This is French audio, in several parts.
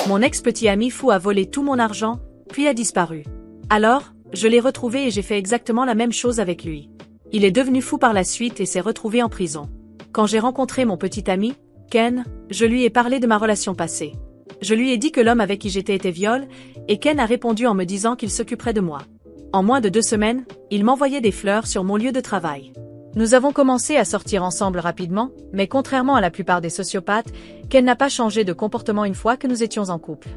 Mon ex-petit ami fou a volé tout mon argent, puis a disparu. Alors, je l'ai retrouvé et j'ai fait exactement la même chose avec lui. Il est devenu fou par la suite et s'est retrouvé en prison. Quand j'ai rencontré mon petit ami, Ken, je lui ai parlé de ma relation passée. Je lui ai dit que l'homme avec qui j'étais était viol, et Ken a répondu en me disant qu'il s'occuperait de moi. En moins de 2 semaines, il m'envoyait des fleurs sur mon lieu de travail. Nous avons commencé à sortir ensemble rapidement, mais contrairement à la plupart des sociopathes, Ken n'a pas changé de comportement une fois que nous étions en couple.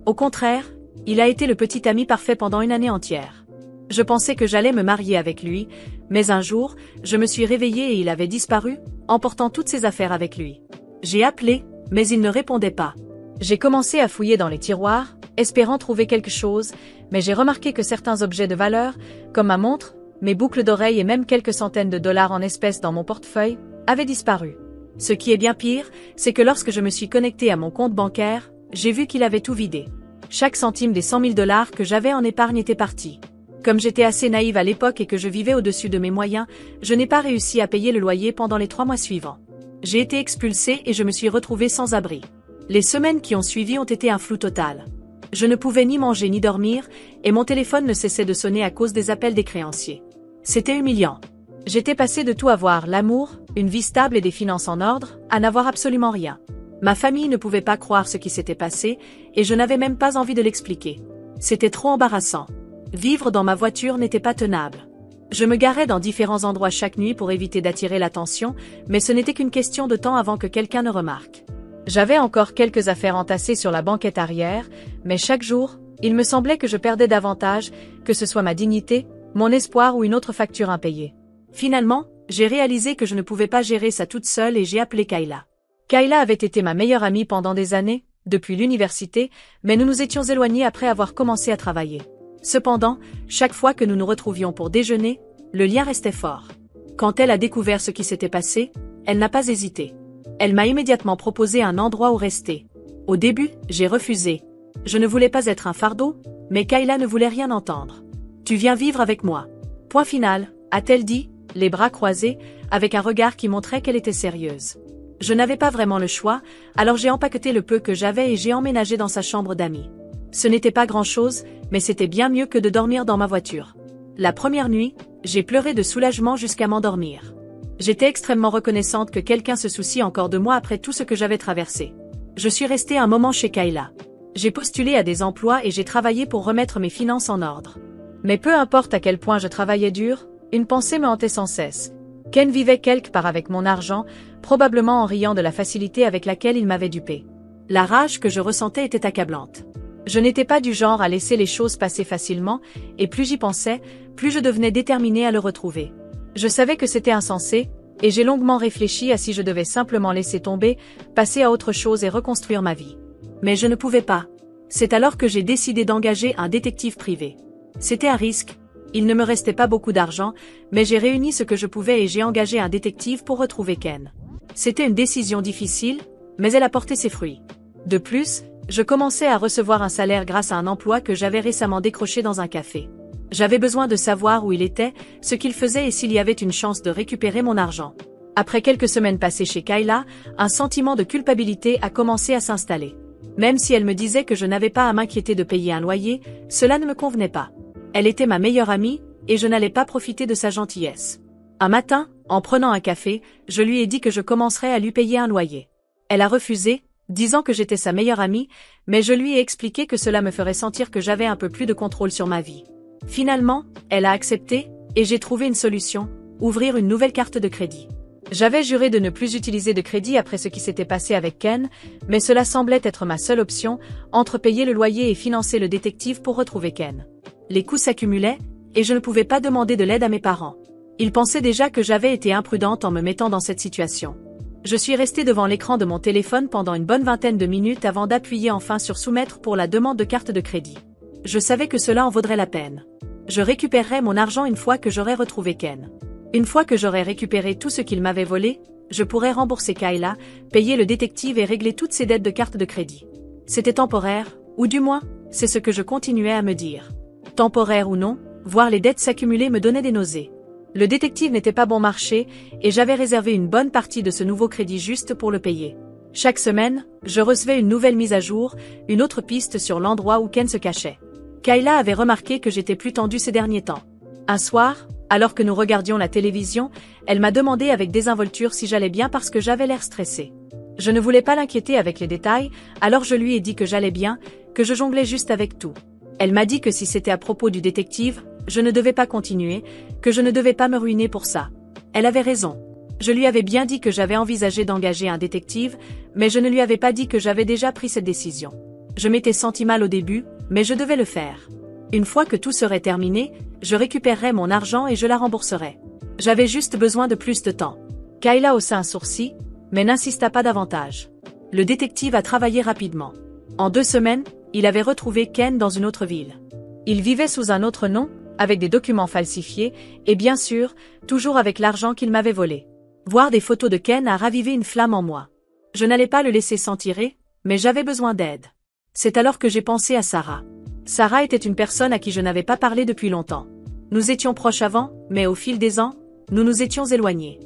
Au contraire, il a été le petit ami parfait pendant une année entière. Je pensais que j'allais me marier avec lui, mais un jour, je me suis réveillée et il avait disparu, emportant toutes ses affaires avec lui. J'ai appelé, mais il ne répondait pas. J'ai commencé à fouiller dans les tiroirs, espérant trouver quelque chose, mais j'ai remarqué que certains objets de valeur, comme ma montre, mes boucles d'oreilles et même quelques centaines de dollars en espèces dans mon portefeuille, avaient disparu. Ce qui est bien pire, c'est que lorsque je me suis connectée à mon compte bancaire, j'ai vu qu'il avait tout vidé. Chaque centime des 100 000 dollars que j'avais en épargne était parti. Comme j'étais assez naïve à l'époque et que je vivais au-dessus de mes moyens, je n'ai pas réussi à payer le loyer pendant les 3 mois suivants. J'ai été expulsée et je me suis retrouvée sans abri. Les semaines qui ont suivi ont été un flou total. Je ne pouvais ni manger ni dormir, et mon téléphone ne cessait de sonner à cause des appels des créanciers. C'était humiliant. J'étais passée de tout avoir, l'amour, une vie stable et des finances en ordre, à n'avoir absolument rien. Ma famille ne pouvait pas croire ce qui s'était passé, et je n'avais même pas envie de l'expliquer. C'était trop embarrassant. Vivre dans ma voiture n'était pas tenable. Je me garais dans différents endroits chaque nuit pour éviter d'attirer l'attention, mais ce n'était qu'une question de temps avant que quelqu'un ne remarque. J'avais encore quelques affaires entassées sur la banquette arrière, mais chaque jour, il me semblait que je perdais davantage, que ce soit ma dignité, mon espoir ou une autre facture impayée. Finalement, j'ai réalisé que je ne pouvais pas gérer ça toute seule et j'ai appelé Kayla. Kayla avait été ma meilleure amie pendant des années, depuis l'université, mais nous nous étions éloignés après avoir commencé à travailler. Cependant, chaque fois que nous nous retrouvions pour déjeuner, le lien restait fort. Quand elle a découvert ce qui s'était passé, elle n'a pas hésité. Elle m'a immédiatement proposé un endroit où rester. Au début, j'ai refusé. Je ne voulais pas être un fardeau, mais Kayla ne voulait rien entendre. « Tu viens vivre avec moi. » Point final, a-t-elle dit, les bras croisés, avec un regard qui montrait qu'elle était sérieuse. Je n'avais pas vraiment le choix, alors j'ai empaqueté le peu que j'avais et j'ai emménagé dans sa chambre d'amis. Ce n'était pas grand-chose, mais c'était bien mieux que de dormir dans ma voiture. La première nuit, j'ai pleuré de soulagement jusqu'à m'endormir. J'étais extrêmement reconnaissante que quelqu'un se soucie encore de moi après tout ce que j'avais traversé. Je suis restée un moment chez Kayla. J'ai postulé à des emplois et j'ai travaillé pour remettre mes finances en ordre. Mais peu importe à quel point je travaillais dur, une pensée me hantait sans cesse. Ken vivait quelque part avec mon argent, probablement en riant de la facilité avec laquelle il m'avait dupé. La rage que je ressentais était accablante. Je n'étais pas du genre à laisser les choses passer facilement, et plus j'y pensais, plus je devenais déterminée à le retrouver. Je savais que c'était insensé, et j'ai longuement réfléchi à si je devais simplement laisser tomber, passer à autre chose et reconstruire ma vie. Mais je ne pouvais pas. C'est alors que j'ai décidé d'engager un détective privé. C'était un risque. Il ne me restait pas beaucoup d'argent, mais j'ai réuni ce que je pouvais et j'ai engagé un détective pour retrouver Ken. C'était une décision difficile, mais elle a porté ses fruits. De plus, je commençais à recevoir un salaire grâce à un emploi que j'avais récemment décroché dans un café. J'avais besoin de savoir où il était, ce qu'il faisait et s'il y avait une chance de récupérer mon argent. Après quelques semaines passées chez Kayla, un sentiment de culpabilité a commencé à s'installer. Même si elle me disait que je n'avais pas à m'inquiéter de payer un loyer, cela ne me convenait pas. Elle était ma meilleure amie, et je n'allais pas profiter de sa gentillesse. Un matin, en prenant un café, je lui ai dit que je commencerais à lui payer un loyer. Elle a refusé, disant que j'étais sa meilleure amie, mais je lui ai expliqué que cela me ferait sentir que j'avais un peu plus de contrôle sur ma vie. Finalement, elle a accepté, et j'ai trouvé une solution, ouvrir une nouvelle carte de crédit. J'avais juré de ne plus utiliser de crédit après ce qui s'était passé avec Ken, mais cela semblait être ma seule option, entre payer le loyer et financer le détective pour retrouver Ken. Les coûts s'accumulaient, et je ne pouvais pas demander de l'aide à mes parents. Ils pensaient déjà que j'avais été imprudente en me mettant dans cette situation. Je suis restée devant l'écran de mon téléphone pendant une bonne vingtaine de minutes avant d'appuyer enfin sur soumettre pour la demande de carte de crédit. Je savais que cela en vaudrait la peine. Je récupérerais mon argent une fois que j'aurais retrouvé Ken. Une fois que j'aurais récupéré tout ce qu'il m'avait volé, je pourrais rembourser Kayla, payer le détective et régler toutes ses dettes de carte de crédit. C'était temporaire, ou du moins, c'est ce que je continuais à me dire. Temporaire ou non, voir les dettes s'accumuler me donnait des nausées. Le détective n'était pas bon marché, et j'avais réservé une bonne partie de ce nouveau crédit juste pour le payer. Chaque semaine, je recevais une nouvelle mise à jour, une autre piste sur l'endroit où Ken se cachait. Kayla avait remarqué que j'étais plus tendue ces derniers temps. Un soir, alors que nous regardions la télévision, elle m'a demandé avec désinvolture si j'allais bien parce que j'avais l'air stressée. Je ne voulais pas l'inquiéter avec les détails, alors je lui ai dit que j'allais bien, que je jonglais juste avec tout. Elle m'a dit que si c'était à propos du détective, je ne devais pas continuer, que je ne devais pas me ruiner pour ça. Elle avait raison. Je lui avais bien dit que j'avais envisagé d'engager un détective, mais je ne lui avais pas dit que j'avais déjà pris cette décision. Je m'étais senti mal au début, mais je devais le faire. Une fois que tout serait terminé, je récupérerais mon argent et je la rembourserais. J'avais juste besoin de plus de temps. Kayla haussa un sourcil, mais n'insista pas davantage. Le détective a travaillé rapidement. En 2 semaines, il avait retrouvé Ken dans une autre ville. Il vivait sous un autre nom, avec des documents falsifiés, et bien sûr, toujours avec l'argent qu'il m'avait volé. Voir des photos de Ken a ravivé une flamme en moi. Je n'allais pas le laisser s'en tirer, mais j'avais besoin d'aide. C'est alors que j'ai pensé à Sarah. Sarah était une personne à qui je n'avais pas parlé depuis longtemps. Nous étions proches avant, mais au fil des ans, nous nous étions éloignés.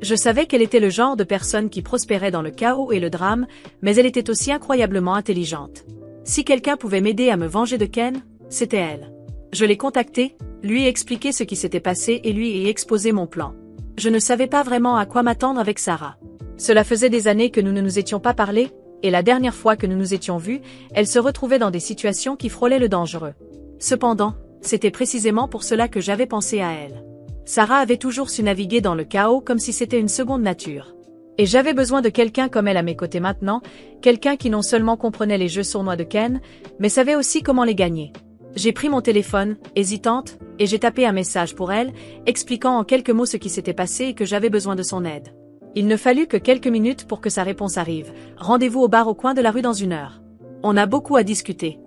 Je savais qu'elle était le genre de personne qui prospérait dans le chaos et le drame, mais elle était aussi incroyablement intelligente. Si quelqu'un pouvait m'aider à me venger de Ken, c'était elle. Je l'ai contacté, lui ai expliqué ce qui s'était passé et lui ai exposé mon plan. Je ne savais pas vraiment à quoi m'attendre avec Sarah. Cela faisait des années que nous ne nous étions pas parlé, et la dernière fois que nous nous étions vus, elle se retrouvait dans des situations qui frôlaient le dangereux. Cependant, c'était précisément pour cela que j'avais pensé à elle. Sarah avait toujours su naviguer dans le chaos comme si c'était une seconde nature. Et j'avais besoin de quelqu'un comme elle à mes côtés maintenant, quelqu'un qui non seulement comprenait les jeux sournois de Ken, mais savait aussi comment les gagner. J'ai pris mon téléphone, hésitante, et j'ai tapé un message pour elle, expliquant en quelques mots ce qui s'était passé et que j'avais besoin de son aide. Il ne fallut que quelques minutes pour que sa réponse arrive. Rendez-vous au bar au coin de la rue dans 1 heure. On a beaucoup à discuter.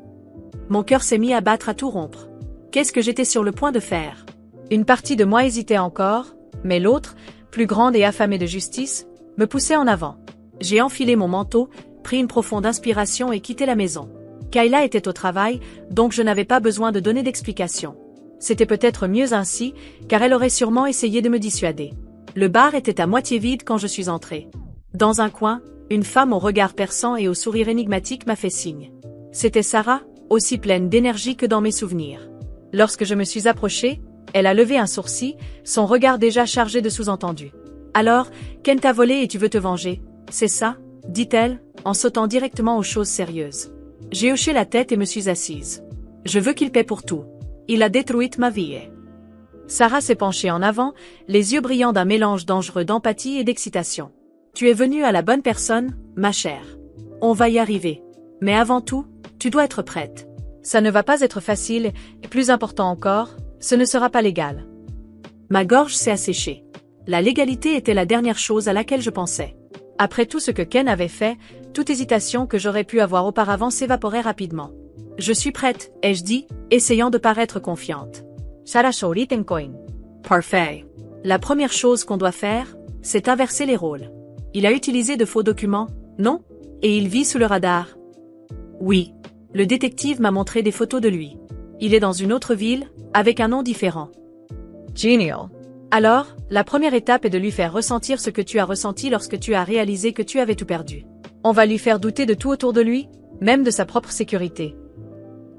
Mon cœur s'est mis à battre à tout rompre. Qu'est-ce que j'étais sur le point de faire? Une partie de moi hésitait encore, mais l'autre, plus grande et affamée de justice, me poussait en avant. J'ai enfilé mon manteau, pris une profonde inspiration et quitté la maison. Kayla était au travail, donc je n'avais pas besoin de donner d'explications. C'était peut-être mieux ainsi, car elle aurait sûrement essayé de me dissuader. Le bar était à moitié vide quand je suis entrée. Dans un coin, une femme au regard perçant et au sourire énigmatique m'a fait signe. C'était Sarah, aussi pleine d'énergie que dans mes souvenirs. Lorsque je me suis approchée, elle a levé un sourcil, son regard déjà chargé de sous-entendus. « Alors, Ken t'a volé et tu veux te venger, c'est ça ?» dit-elle, en sautant directement aux choses sérieuses. J'ai hoché la tête et me suis assise. « Je veux qu'il paie pour tout. Il a détruit ma vie. » Sarah s'est penchée en avant, les yeux brillants d'un mélange dangereux d'empathie et d'excitation. « Tu es venue à la bonne personne, ma chère. On va y arriver. Mais avant tout, tu dois être prête. Ça ne va pas être facile, et plus important encore, ce ne sera pas légal. » Ma gorge s'est asséchée. La légalité était la dernière chose à laquelle je pensais. Après tout ce que Ken avait fait, toute hésitation que j'aurais pu avoir auparavant s'évaporait rapidement. « Je suis prête, ai-je dit, essayant de paraître confiante. Sarah Shoriten Coin. Parfait. La première chose qu'on doit faire, c'est inverser les rôles. Il a utilisé de faux documents, non? Et il vit sous le radar. Oui. Le détective m'a montré des photos de lui. Il est dans une autre ville, avec un nom différent. Genial. Alors, la première étape est de lui faire ressentir ce que tu as ressenti lorsque tu as réalisé que tu avais tout perdu. On va lui faire douter de tout autour de lui, même de sa propre sécurité.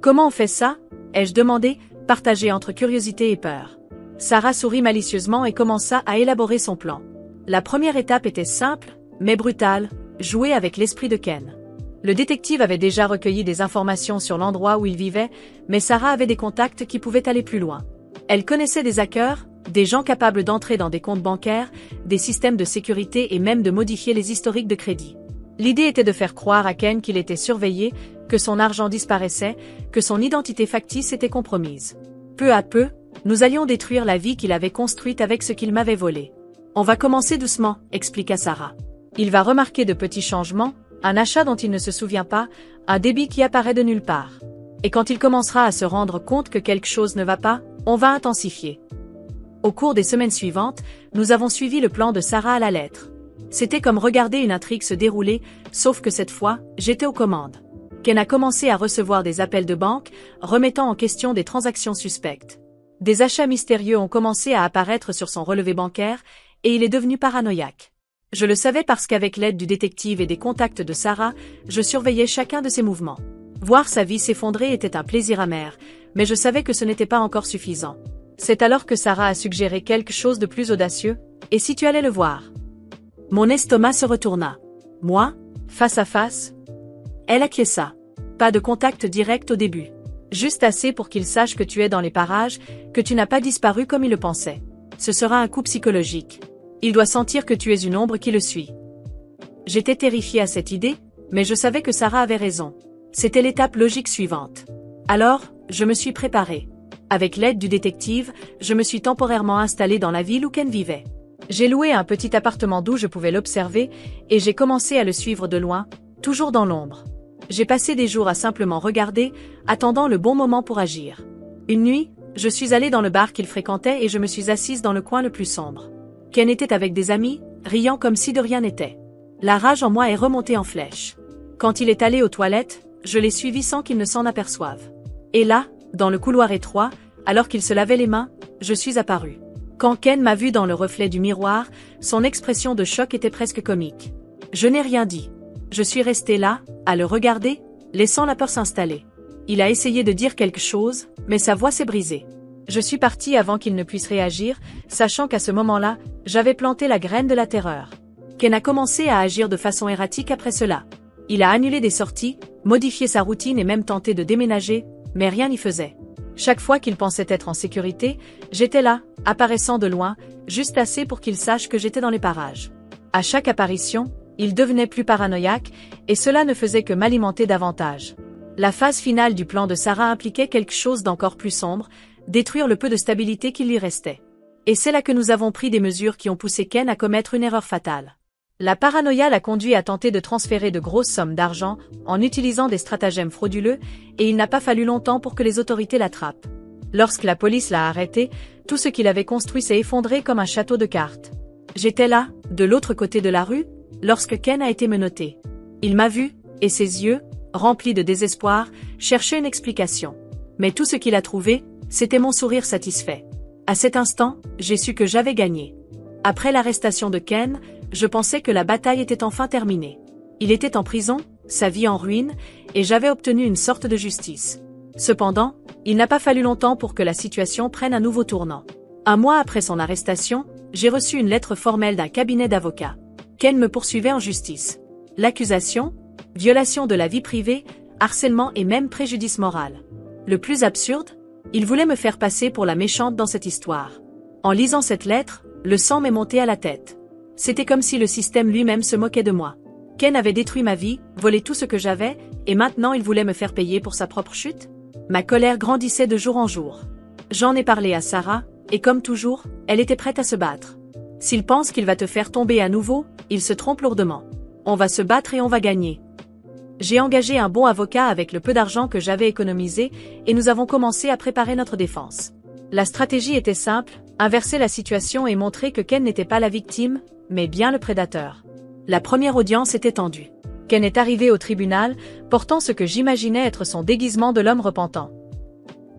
Comment on fait ça? Ai-je demandé, partagé entre curiosité et peur. Sarah sourit malicieusement et commença à élaborer son plan. La première étape était simple, mais brutale, jouer avec l'esprit de Ken. Le détective avait déjà recueilli des informations sur l'endroit où il vivait, mais Sarah avait des contacts qui pouvaient aller plus loin. Elle connaissait des hackers, des gens capables d'entrer dans des comptes bancaires, des systèmes de sécurité et même de modifier les historiques de crédit. L'idée était de faire croire à Ken qu'il était surveillé, que son argent disparaissait, que son identité factice était compromise. Peu à peu, nous allions détruire la vie qu'il avait construite avec ce qu'il m'avait volé. On va commencer doucement, expliqua Sarah. Il va remarquer de petits changements, un achat dont il ne se souvient pas, un débit qui apparaît de nulle part. Et quand il commencera à se rendre compte que quelque chose ne va pas, on va intensifier. Au cours des semaines suivantes, nous avons suivi le plan de Sarah à la lettre. C'était comme regarder une intrigue se dérouler, sauf que cette fois, j'étais aux commandes. Ken a commencé à recevoir des appels de banque, remettant en question des transactions suspectes. Des achats mystérieux ont commencé à apparaître sur son relevé bancaire, et il est devenu paranoïaque. Je le savais parce qu'avec l'aide du détective et des contacts de Sarah, je surveillais chacun de ses mouvements. Voir sa vie s'effondrer était un plaisir amer, mais je savais que ce n'était pas encore suffisant. C'est alors que Sarah a suggéré quelque chose de plus audacieux, et si tu allais le voir? Mon estomac se retourna. Moi? Face à face? Elle acquiesça. Pas de contact direct au début. Juste assez pour qu'il sache que tu es dans les parages, que tu n'as pas disparu comme il le pensait. Ce sera un coup psychologique. Il doit sentir que tu es une ombre qui le suit. J'étais terrifiée à cette idée, mais je savais que Sarah avait raison. C'était l'étape logique suivante. Alors, je me suis préparée. Avec l'aide du détective, je me suis temporairement installée dans la ville où Ken vivait. J'ai loué un petit appartement d'où je pouvais l'observer, et j'ai commencé à le suivre de loin, toujours dans l'ombre. J'ai passé des jours à simplement regarder, attendant le bon moment pour agir. Une nuit, je suis allée dans le bar qu'il fréquentait et je me suis assise dans le coin le plus sombre. Ken était avec des amis, riant comme si de rien n'était. La rage en moi est remontée en flèche. Quand il est allé aux toilettes, je l'ai suivi sans qu'il ne s'en aperçoive. Et là, dans le couloir étroit, alors qu'il se lavait les mains, je suis apparue. Quand Ken m'a vue dans le reflet du miroir, son expression de choc était presque comique. Je n'ai rien dit. Je suis restée là, à le regarder, laissant la peur s'installer. Il a essayé de dire quelque chose, mais sa voix s'est brisée. Je suis partie avant qu'il ne puisse réagir, sachant qu'à ce moment-là, j'avais planté la graine de la terreur. Ken a commencé à agir de façon erratique après cela. Il a annulé des sorties, modifié sa routine et même tenté de déménager, mais rien n'y faisait. Chaque fois qu'il pensait être en sécurité, j'étais là, apparaissant de loin, juste assez pour qu'il sache que j'étais dans les parages. À chaque apparition, il devenait plus paranoïaque, et cela ne faisait que m'alimenter davantage. La phase finale du plan de Sarah impliquait quelque chose d'encore plus sombre, détruire le peu de stabilité qu'il lui restait. Et c'est là que nous avons pris des mesures qui ont poussé Ken à commettre une erreur fatale. La paranoïa l'a conduit à tenter de transférer de grosses sommes d'argent en utilisant des stratagèmes frauduleux, et il n'a pas fallu longtemps pour que les autorités l'attrapent. Lorsque la police l'a arrêté, tout ce qu'il avait construit s'est effondré comme un château de cartes. J'étais là, de l'autre côté de la rue, lorsque Ken a été menotté. Il m'a vu, et ses yeux, remplis de désespoir, cherchaient une explication. Mais tout ce qu'il a trouvé, c'était mon sourire satisfait. À cet instant, j'ai su que j'avais gagné. Après l'arrestation de Ken, je pensais que la bataille était enfin terminée. Il était en prison, sa vie en ruine, et j'avais obtenu une sorte de justice. Cependant, il n'a pas fallu longtemps pour que la situation prenne un nouveau tournant. Un mois après son arrestation, j'ai reçu une lettre formelle d'un cabinet d'avocats. Ken me poursuivait en justice. L'accusation? Violation de la vie privée, harcèlement et même préjudice moral. Le plus absurde? Il voulait me faire passer pour la méchante dans cette histoire. En lisant cette lettre, le sang m'est monté à la tête. C'était comme si le système lui-même se moquait de moi. Ken avait détruit ma vie, volé tout ce que j'avais, et maintenant il voulait me faire payer pour sa propre chute? Ma colère grandissait de jour en jour. J'en ai parlé à Sarah, et comme toujours, elle était prête à se battre. S'il pense qu'il va te faire tomber à nouveau, il se trompe lourdement. On va se battre et on va gagner. J'ai engagé un bon avocat avec le peu d'argent que j'avais économisé, et nous avons commencé à préparer notre défense. La stratégie était simple, inverser la situation et montrer que Ken n'était pas la victime, mais bien le prédateur. La première audience était tendue. Ken est arrivé au tribunal, portant ce que j'imaginais être son déguisement de l'homme repentant.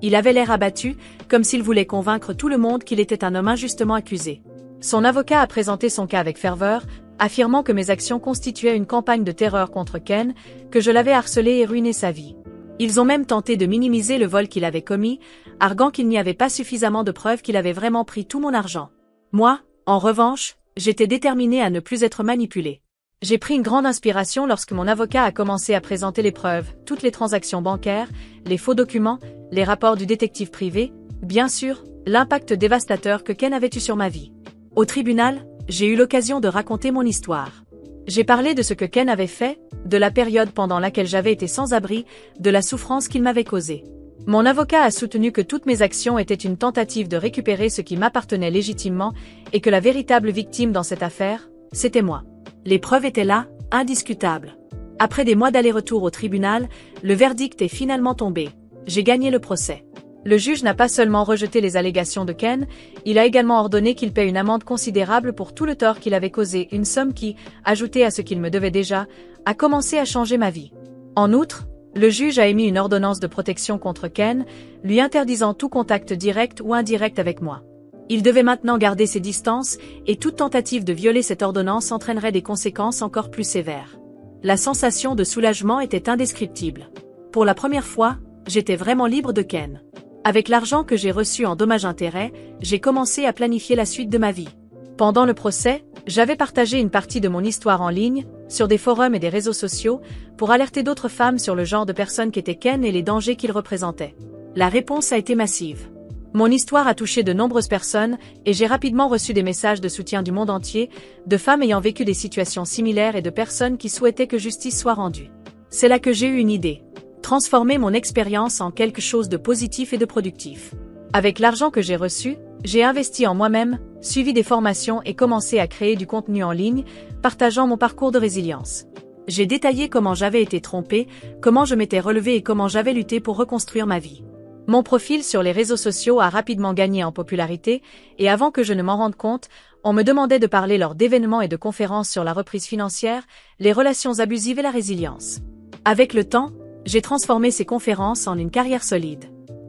Il avait l'air abattu, comme s'il voulait convaincre tout le monde qu'il était un homme injustement accusé. Son avocat a présenté son cas avec ferveur, affirmant que mes actions constituaient une campagne de terreur contre Ken, que je l'avais harcelé et ruiné sa vie. Ils ont même tenté de minimiser le vol qu'il avait commis, arguant qu'il n'y avait pas suffisamment de preuves qu'il avait vraiment pris tout mon argent. Moi, en revanche, j'étais déterminée à ne plus être manipulée. J'ai pris une grande inspiration lorsque mon avocat a commencé à présenter les preuves, toutes les transactions bancaires, les faux documents, les rapports du détective privé, bien sûr, l'impact dévastateur que Ken avait eu sur ma vie. Au tribunal, j'ai eu l'occasion de raconter mon histoire. J'ai parlé de ce que Ken avait fait, de la période pendant laquelle j'avais été sans abri, de la souffrance qu'il m'avait causée. Mon avocat a soutenu que toutes mes actions étaient une tentative de récupérer ce qui m'appartenait légitimement et que la véritable victime dans cette affaire, c'était moi. Les preuves étaient là, indiscutables. Après des mois d'aller-retour au tribunal, le verdict est finalement tombé. J'ai gagné le procès. Le juge n'a pas seulement rejeté les allégations de Ken, il a également ordonné qu'il paie une amende considérable pour tout le tort qu'il avait causé, une somme qui, ajoutée à ce qu'il me devait déjà, a commencé à changer ma vie. En outre, le juge a émis une ordonnance de protection contre Ken, lui interdisant tout contact direct ou indirect avec moi. Il devait maintenant garder ses distances, et toute tentative de violer cette ordonnance entraînerait des conséquences encore plus sévères. La sensation de soulagement était indescriptible. Pour la première fois, j'étais vraiment libre de Ken. Avec l'argent que j'ai reçu en dommages-intérêts, j'ai commencé à planifier la suite de ma vie. Pendant le procès, j'avais partagé une partie de mon histoire en ligne, sur des forums et des réseaux sociaux, pour alerter d'autres femmes sur le genre de personne qu'était Ken et les dangers qu'il représentait. La réponse a été massive. Mon histoire a touché de nombreuses personnes, et j'ai rapidement reçu des messages de soutien du monde entier, de femmes ayant vécu des situations similaires et de personnes qui souhaitaient que justice soit rendue. C'est là que j'ai eu une idée. Transformer mon expérience en quelque chose de positif et de productif. Avec l'argent que j'ai reçu, j'ai investi en moi-même, suivi des formations et commencé à créer du contenu en ligne, partageant mon parcours de résilience. J'ai détaillé comment j'avais été trompée, comment je m'étais relevée et comment j'avais lutté pour reconstruire ma vie. Mon profil sur les réseaux sociaux a rapidement gagné en popularité, et avant que je ne m'en rende compte, on me demandait de parler lors d'événements et de conférences sur la reprise financière, les relations abusives et la résilience. Avec le temps, j'ai transformé ces conférences en une carrière solide.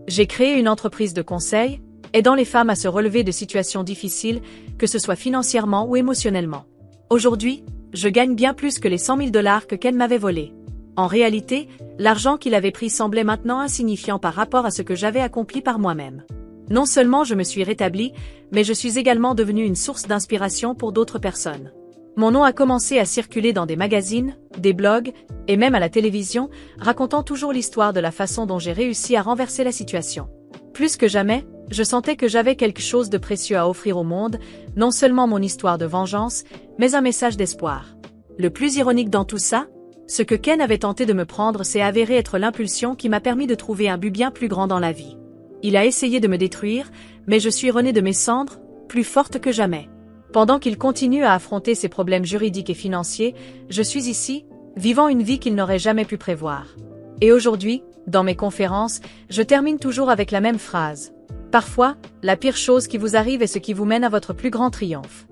J'ai créé une entreprise de conseil, aidant les femmes à se relever de situations difficiles, que ce soit financièrement ou émotionnellement. Aujourd'hui, je gagne bien plus que les 100 000 $ que Ken m'avait volés. En réalité, l'argent qu'il avait pris semblait maintenant insignifiant par rapport à ce que j'avais accompli par moi-même. Non seulement je me suis rétablie, mais je suis également devenue une source d'inspiration pour d'autres personnes. Mon nom a commencé à circuler dans des magazines, des blogs, et même à la télévision, racontant toujours l'histoire de la façon dont j'ai réussi à renverser la situation. Plus que jamais, je sentais que j'avais quelque chose de précieux à offrir au monde, non seulement mon histoire de vengeance, mais un message d'espoir. Le plus ironique dans tout ça, ce que Ken avait tenté de me prendre s'est avéré être l'impulsion qui m'a permis de trouver un but bien plus grand dans la vie. Il a essayé de me détruire, mais je suis renée de mes cendres, plus forte que jamais. Pendant qu'il continue à affronter ses problèmes juridiques et financiers, je suis ici, vivant une vie qu'il n'aurait jamais pu prévoir. Et aujourd'hui, dans mes conférences, je termine toujours avec la même phrase. Parfois, la pire chose qui vous arrive est ce qui vous mène à votre plus grand triomphe.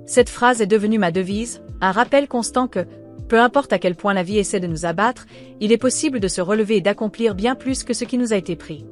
Cette phrase est devenue ma devise, un rappel constant que, peu importe à quel point la vie essaie de nous abattre, il est possible de se relever et d'accomplir bien plus que ce qui nous a été pris.